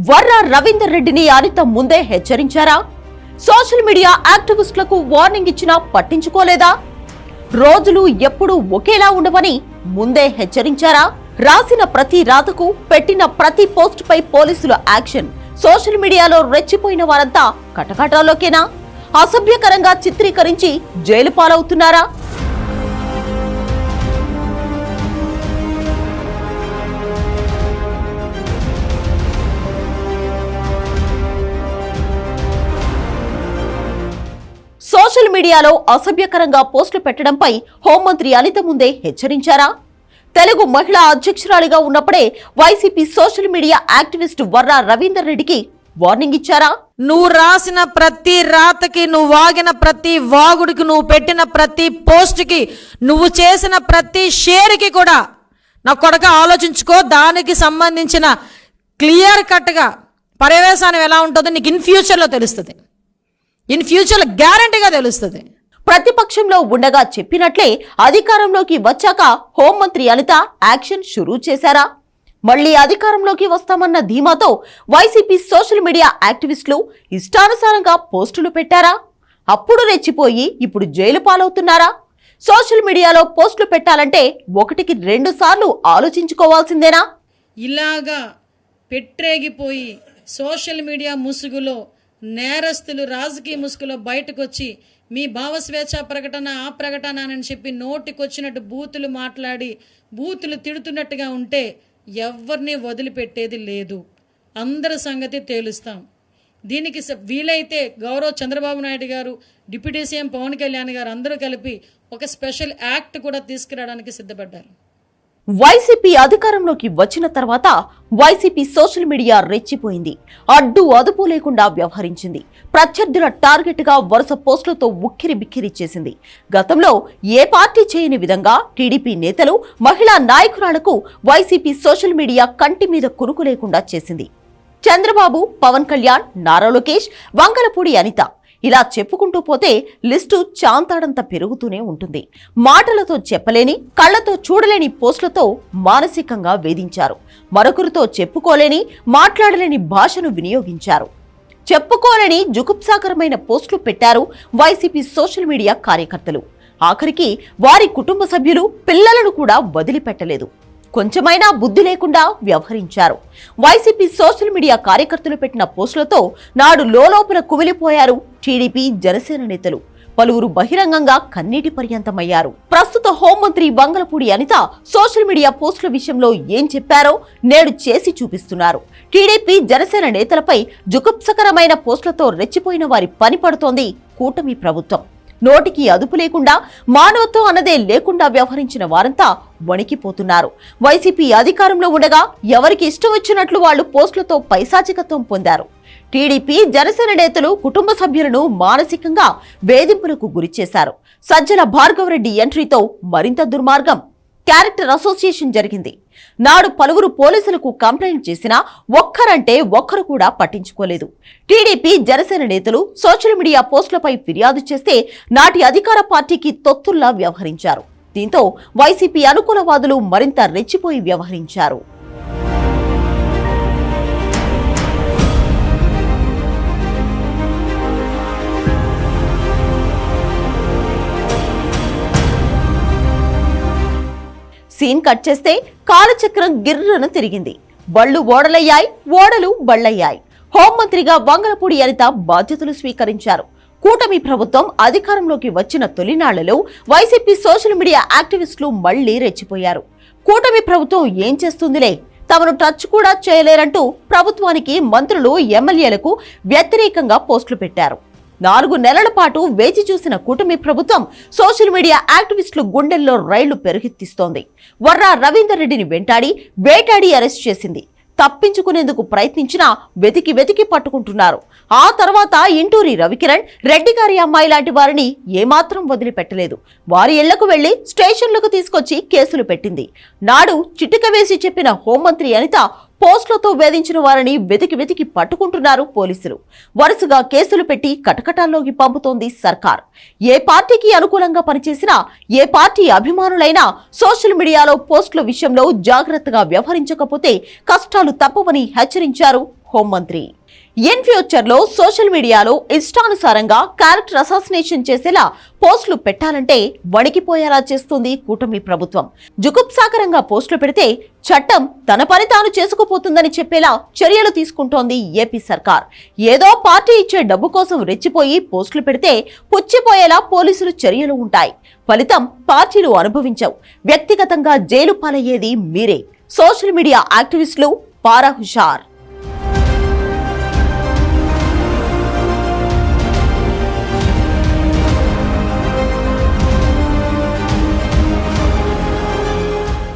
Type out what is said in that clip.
వర్ర రవీందర్ రెడ్డిని అనిత ముందే హెచ్చరించారా? Social media యాక్టివిస్టులకు warning ఇచ్చినా పట్టించుకోలేదా? రోజులు ఎప్పుడూ ఒకేలా ఉండవని ముందే హెచ్చరించారా? రాసిన ప్రతి రాతకు, పెట్టిన ప్రతి పోస్ట్ పై పోలీసుల యాక్షన్. సోషల్ మీడియాలో రెచ్చిపోయిన వారంతా కటకటాల్లోకేనా? అసభ్యకరంగా చిత్రీకరించి జైలు పాలవుతున్నారా? సోషల్ మీడియాలో అసభ్యకరంగా పోస్టులు పెట్టడంపై హోంమంత్రి అనిత ముందే హెచ్చరించారా? తెలుగు మహిళా అధ్యక్షురాలిగా ఉన్నప్పుడే YCP social media activist Varra Ravinder రెడ్డికి వార్నింగ్ ఇచ్చారా? నువ్వు రాసిన ప్రతి రాతకి, నువ్వు వాగిన ప్రతి వాగుడికి, నువ్వు పెట్టిన ప్రతి పోస్ట్కి, నువ్వు చేసిన ప్రతి షేర్కి కూడా నా కొడక ఆలోచించుకో. దానికి సంబంధించిన క్లియర్ కట్గా పర్యవేశానం ఎలా ఉంటుందో నీకు ఇన్ ఫ్యూచర్లో తెలుస్తుంది. ఇన్ ఫ్యూచర్లో గ్యారంటీగా తెలుస్తుంది. ప్రతిపక్షంలో ఉండగా చెప్పినట్లే అధికారంలోకి వచ్చాక హోంమంత్రి అనిత యాక్షన్ షురూ చేశారా? మళ్లీ అధికారంలోకి వస్తామన్న ధీమాతో వైసీపీ సోషల్ మీడియా యాక్టివిస్టులు ఇష్టానుసారంగా పోస్టులు పెట్టారా? అప్పుడు రెచ్చిపోయి ఇప్పుడు జైలు పాలవుతున్నారా? సోషల్ మీడియాలో పోస్టులు పెట్టాలంటే ఒకటికి 2 సార్లు ఆలోచించుకోవాల్సిందేనా? ఇలాగా పెట్టేగిపోయి సోషల్ మీడియా ముసుగులో నేరస్తులు రాజకీయ ముసుగులో బయటకు వచ్చి మీ భావస్వేచ్ఛ ప్రకటన, ఆ ప్రకటన అని చెప్పి నోటికొచ్చినట్టు బూతులు మాట్లాడి బూతులు తిడుతున్నట్టుగా ఉంటే ఎవరిని వదిలిపెట్టేది లేదు. అందరి సంగతి తేలుస్తాం. దీనికి వీలైతే గౌరవ చంద్రబాబు నాయుడు గారు, డిప్యూటీ సీఎం పవన్ కళ్యాణ్ గారు అందరూ కలిపి ఒక స్పెషల్ యాక్ట్ కూడా తీసుకురావడానికి సిద్ధపడ్డారు. వైసీపీ అధికారంలోకి వచ్చిన తర్వాత వైసీపీ సోషల్ మీడియా రెచ్చిపోయింది. అడ్డు అదుపు లేకుండా వ్యవహరించింది. ప్రత్యర్థుల టార్గెట్ గా వరుస పోస్టులతో ఉక్కిరి బిక్కిరి చేసింది. గతంలో ఏ పార్టీ చేయని విధంగా టీడీపీ నేతలు, మహిళా నాయకురాలకు వైసీపీ సోషల్ మీడియా కంటి మీద కునుకు లేకుండా చేసింది. చంద్రబాబు, పవన్ కళ్యాణ్, నారా లోకేష్, వంగలపూడి అనిత, ఇలా చెప్పుకుంటూ పోతే లిస్టు చాంతాడంత పెరుగుతూనే ఉంటుంది. మాటలతో చెప్పలేని, కళ్లతో చూడలేని పోస్టులతో మానసికంగా వేధించారు. మరొకరితో చెప్పుకోలేని, మాట్లాడలేని భాషను వినియోగించారు. చెప్పుకోలేని జుగుప్సాకరమైన పోస్టులు పెట్టారు వైసీపీ సోషల్ మీడియా కార్యకర్తలు. ఆఖరికి వారి కుటుంబ సభ్యులు, పిల్లలను కూడా వదిలిపెట్టలేదు. కొంచెమైనా బుద్ధి లేకుండా వ్యవహరించారు. వైసీపీ సోషల్ మీడియా కార్యకర్తలు పెట్టిన పోస్టులతో నాడు లోలోపల కుమిలిపోయారు టీడీపీ, జనసేన నేతలు. పలువురు బహిరంగంగా కన్నీటి పర్యంతమయ్యారు. ప్రస్తుత హోంమంత్రి వంగలపూడి అనిత సోషల్ మీడియా పోస్టుల విషయంలో ఏం చెప్పారో నేడు చేసి చూపిస్తున్నారు. టీడీపీ, జనసేన నేతలపై జుగుప్సకరమైన పోస్టులతో రెచ్చిపోయిన వారి పని పడుతోంది కూటమి ప్రభుత్వం. నోటికి అదుపు లేకుండా, మానవత్వం అన్నదే లేకుండా వ్యవహరించిన వారంతా వణికిపోతున్నారు. వైసీపీ అధికారంలో ఉండగా ఎవరికి ఇష్టం వచ్చినట్లు వాళ్లు పోస్టులతో పైశాచికత్వం పొందారు. టీడీపీ, జనసేన నేతలు కుటుంబ సభ్యులను మానసికంగా వేధింపులకు గురిచేశారు. సజ్జల భార్గవరెడ్డి ఎంట్రీతో మరింత దుర్మార్గం. క్యారెక్టర్ అసోసియేషన్ జరిగింది. నాడు పలువురు పోలీసులకు కంప్లైంట్ చేసినా ఒక్కరంటే ఒక్కరు కూడా పట్టించుకోలేదు. టీడీపీ, జనసేన నేతలు సోషల్ మీడియా పోస్టులపై ఫిర్యాదు చేస్తే నాటి అధికార పార్టీకి తొత్తుల్లా వ్యవహరించారు. దీంతో వైసీపీ అనుకూలవాదులు మరింత రెచ్చిపోయి వ్యవహరించారు. సీన్ కట్ చేస్తే కాలచక్రం గిర్రన తిరిగింది. బళ్ళు ఓడలయ్యాయి, ఓడలు బళ్ళయ్యాయి. హోంమంత్రిగా వంగలపూడి అనిత బాధ్యతలు స్వీకరించారు. కూటమి ప్రభుత్వం అధికారంలోకి వచ్చిన తొలినాళ్లలో వైసీపీ సోషల్ మీడియా యాక్టివిస్టులు మళ్లీ రెచ్చిపోయారు. కూటమి ప్రభుత్వం ఏం చేస్తుందిలే, తమను టచ్ కూడా చేయలేరంటూ ప్రభుత్వానికి, మంత్రులు, ఎమ్మెల్యేలకు వ్యతిరేకంగా పోస్టులు పెట్టారు. 4 నెలల పాటు వేచి చూసిన కూటమి ప్రభుత్వం సోషల్ మీడియా యాక్టివిస్టులు గుండెల్లో రైళ్లు పెరుగెత్తిస్తోంది. వర్ర రవీందర్ రెడ్డిని వేటాడి అరెస్ట్ చేసింది. తప్పించుకునేందుకు ప్రయత్నించినా వెతికి పట్టుకుంటున్నారు. ఆ తర్వాత ఇంటూరి రవికిరణ్, రెడ్డి గారి అమ్మాయి లాంటి వారిని ఏమాత్రం వదిలిపెట్టలేదు. వారి ఇళ్లకు వెళ్లి స్టేషన్లకు తీసుకొచ్చి కేసులు పెట్టింది. నాడు చిటిక వేసి చెప్పిన హోంమంత్రి అనిత పోస్టులతో వేధించిన వారిని వెతికి పట్టుకుంటున్నారు పోలీసులు. వరుసగా కేసులు పెట్టి కటకటాల్లోకి పంపుతోంది సర్కార్. ఏ పార్టీకి అనుకూలంగా పనిచేసినా, ఏ పార్టీ అభిమానులైనా సోషల్ మీడియాలో పోస్టుల విషయంలో జాగ్రత్తగా వ్యవహరించకపోతే కష్టాలు తప్పవని హెచ్చరించారు హోంమంత్రి. ఇన్ ఫ్యూచర్ లో సోషల్ మీడియాలో ఇష్టానుసారంగా క్యారెక్టర్ అసాసినేషన్ చేసేలా పోస్టులు పెట్టాలంటే వణికిపోయేలా చేస్తుంది కూటమి ప్రభుత్వం. జుగుప్సాకరంగా పోస్టులు పెడితే చట్టం తన పని తాను చేసుకుపోతుందని చెప్పేలా చర్యలు తీసుకుంటోంది ఏపీ సర్కార్. ఏదో పార్టీ ఇచ్చే డబ్బు కోసం రెచ్చిపోయి పోస్టులు పెడితే పుచ్చిపోయేలా పోలీసులు చర్యలు ఉంటాయి. ఫలితం పార్టీలు అనుభవించవు. వ్యక్తిగతంగా జైలు పాలయ్యేది మీరే. సోషల్ మీడియా యాక్టివిస్టులు పారా హుషార్.